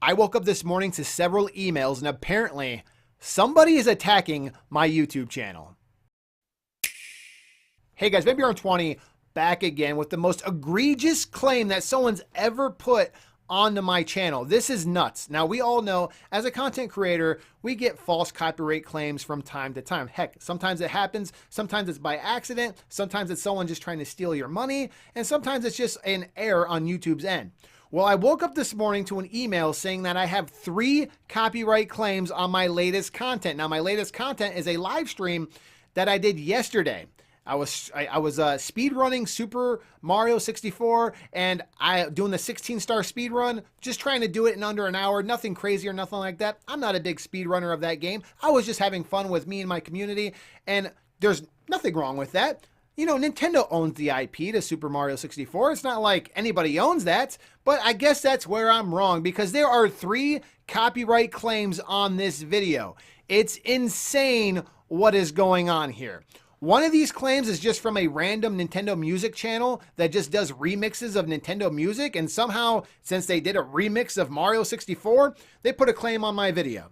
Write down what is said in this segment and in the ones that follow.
I woke up this morning to several emails, and apparently somebody is attacking my YouTube channel. Hey guys, Baby 20 back again with the most egregious claim that someone's ever put onto my channel. This is nuts. Now, we all know as a content creator, we get false copyright claims from time to time. Heck, sometimes it happens. Sometimes it's by accident. Sometimes it's someone just trying to steal your money. And sometimes it's just an error on YouTube's end. Well, I woke up this morning to an email saying that I have 3 copyright claims on my latest content. Now, my latest content is a live stream that I did yesterday. I was speed running Super Mario 64, and doing the 16-star speed run, just trying to do it in under an hour. Nothing crazy or nothing like that. I'm not a big speed runner of that game. I was just having fun with me and my community, and there's nothing wrong with that. You know, Nintendo owns the IP to Super Mario 64. It's not like anybody owns that, but I guess that's where I'm wrong, because there are 3 copyright claims on this video. It's insane what is going on here. One of these claims is just from a random Nintendo music channel that just does remixes of Nintendo music, and somehow, since they did a remix of Mario 64, they put a claim on my video.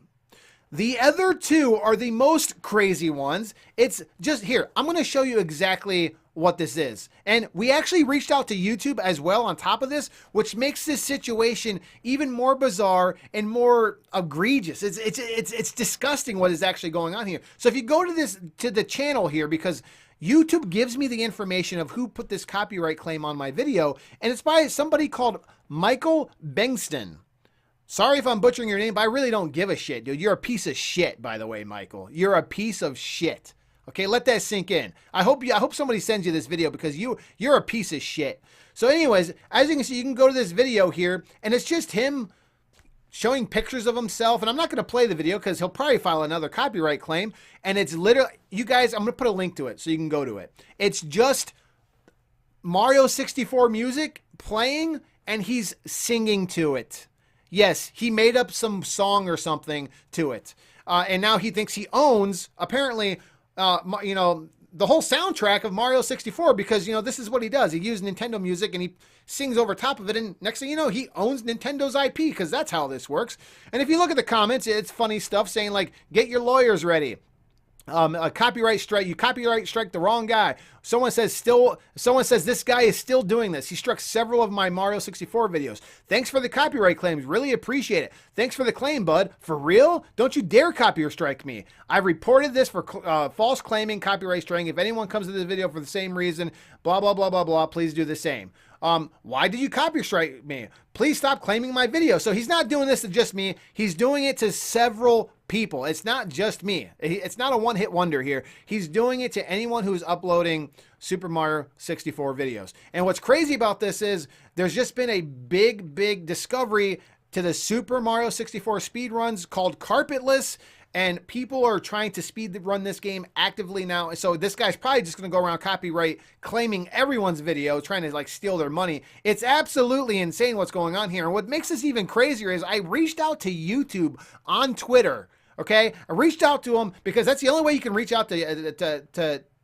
The other 2 are the most crazy ones. It's just here. I'm going to show you exactly what this is. And we actually reached out to YouTube as well on top of this, which makes this situation even more bizarre and more egregious. It's disgusting what is actually going on here. So if you go to the channel here, because YouTube gives me the information of who put this copyright claim on my video, and it's by somebody called Michael Bengston. Sorry if I'm butchering your name, but I really don't give a shit, dude. You're a piece of shit, by the way, Michael. You're a piece of shit. Okay, let that sink in. I hope somebody sends you this video, because you're a piece of shit. So anyways, as you can see, you can go to this video here, and it's just him showing pictures of himself. And I'm not going to play the video because he'll probably file another copyright claim. And it's literally, you guys, I'm going to put a link to it so you can go to it. It's just Mario 64 music playing, and he's singing to it. Yes, he made up some song or something to it. And now he thinks he owns, apparently, you know, the whole soundtrack of Mario 64, because, you know, this is what he does. He uses Nintendo music and he sings over top of it. And next thing you know, he owns Nintendo's IP, because that's how this works. And if you look at the comments, it's funny stuff saying like, get your lawyers ready. A copyright strike, you copyright strike the wrong guy. Someone says this guy is still doing this. He struck several of my Mario 64 videos. Thanks for the copyright claims. Really appreciate it. Thanks for the claim, bud. For real? Don't you dare copyright strike me. I reported this for false claiming, copyright striking. If anyone comes to this video for the same reason, blah, blah, blah, blah, blah, please do the same. Why did you copyright strike me? Please stop claiming my video. So he's not doing this to just me. He's doing it to several people. It's not just me. It's not a one-hit wonder here. He's doing it to anyone who's uploading Super Mario 64 videos. And what's crazy about this is there's just been a big discovery to the Super Mario 64 speedruns called carpetless. And people are trying to speed run this game actively now. So this guy's probably just going to go around copyright claiming everyone's video, trying to like steal their money. It's absolutely insane what's going on here. And what makes this even crazier is I reached out to YouTube on Twitter. Okay, I reached out to them because that's the only way you can reach out to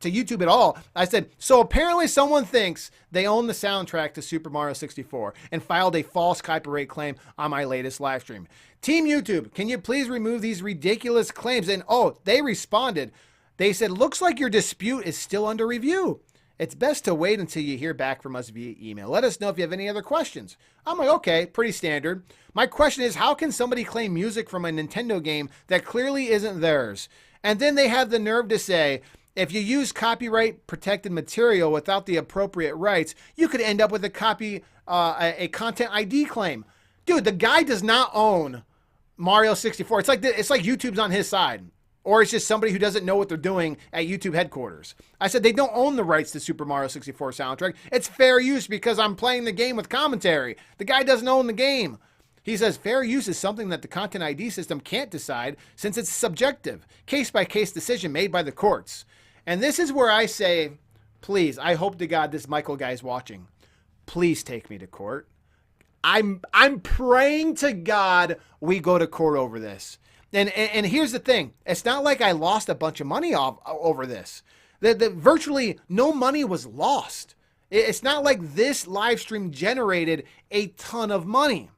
YouTube at all. I said, so apparently someone thinks they own the soundtrack to Super Mario 64 and filed a false copyright claim on my latest live stream. Team YouTube, can you please remove these ridiculous claims? And oh, they responded. They said, looks like your dispute is still under review. It's best to wait until you hear back from us via email. Let us know if you have any other questions. I'm like, okay, pretty standard. My question is, how can somebody claim music from a Nintendo game that clearly isn't theirs? And then they have the nerve to say, if you use copyright protected material without the appropriate rights, you could end up with a content ID claim. Dude, the guy does not own Mario 64. It's like YouTube's on his side. Or it's just somebody who doesn't know what they're doing at YouTube headquarters. I said they don't own the rights to Super Mario 64 soundtrack. It's fair use because I'm playing the game with commentary. The guy doesn't own the game. He says fair use is something that the content ID system can't decide since it's subjective, case-by-case decision made by the courts. And this is where I say, please, I hope to God this Michael guy's watching. Please take me to court. I'm praying to God we go to court over this. And here's the thing. It's not like I lost a bunch of money over this. Virtually no money was lost. It's not like this live stream generated a ton of money.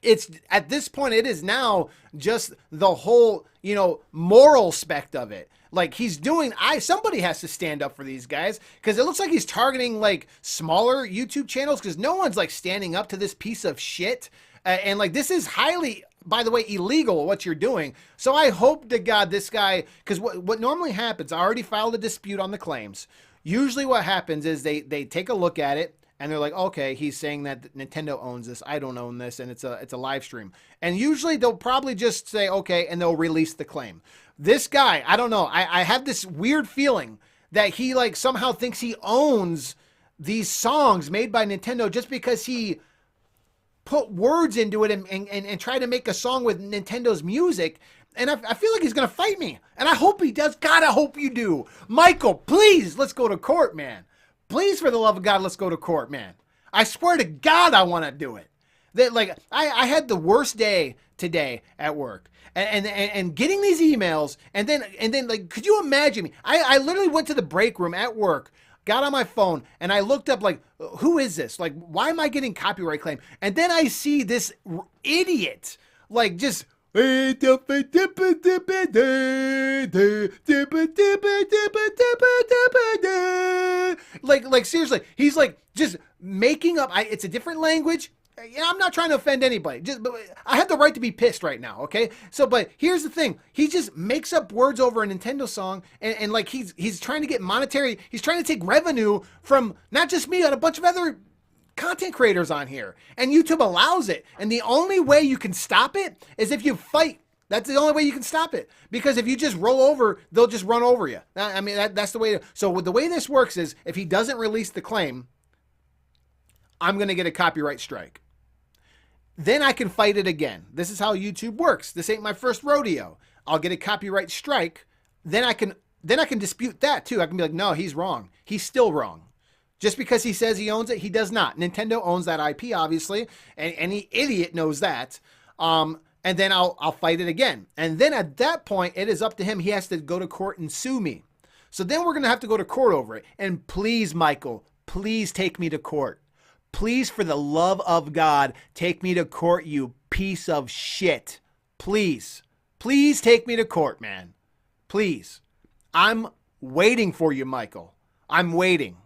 it's at this point, it is now just the whole, you know, moral spect of it. Like he's doing, somebody has to stand up for these guys, because it looks like he's targeting like smaller YouTube channels, because no one's like standing up to this piece of shit. And like, this is highly, by the way, illegal what you're doing. So I hope to God this guy, because what normally happens, I already filed a dispute on the claims. Usually what happens is they take a look at it, and they're like, okay, he's saying that Nintendo owns this, I don't own this, and it's a live stream. And usually they'll probably just say, okay, and they'll release the claim. This guy, I don't know, I have this weird feeling that he like somehow thinks he owns these songs made by Nintendo just because he put words into it and try to make a song with Nintendo's music. And I feel like he's going to fight me. And I hope he does. God, I hope you do. Michael, please, let's go to court, man. Please, for the love of God, let's go to court, man. I swear to God, I want to do it. That, like, I had the worst day today at work. And getting these emails, and then like, could you imagine me? I literally went to the break room at work, got on my phone, and I looked up, like, who is this? Like, why am I getting copyright claim? And then I see this idiot, like, just like seriously, he's like just making up. It's a different language. Yeah, I'm not trying to offend anybody. But I have the right to be pissed right now, okay? So, but here's the thing: he just makes up words over a Nintendo song, and like he's trying to get monetary. He's trying to take revenue from not just me, but a bunch of other content creators on here, and YouTube allows it. And the only way you can stop it is if you fight. That's the only way you can stop it. Because if you just roll over, they'll just run over you. I mean, that's the way. So the way this works is, if he doesn't release the claim, I'm going to get a copyright strike. Then I can fight it again. This is how YouTube works. This ain't my first rodeo. I'll get a copyright strike. Then I can dispute that too. I can be like, no, he's wrong. He's still wrong. Just because he says he owns it, he does not. Nintendo owns that IP, obviously, and any idiot knows that. And then I'll fight it again. And then at that point, it is up to him. He has to go to court and sue me. So then we're going to have to go to court over it. And please, Michael, please take me to court. Please, for the love of God, take me to court, you piece of shit. Please. Please take me to court, man. Please. I'm waiting for you, Michael. I'm waiting.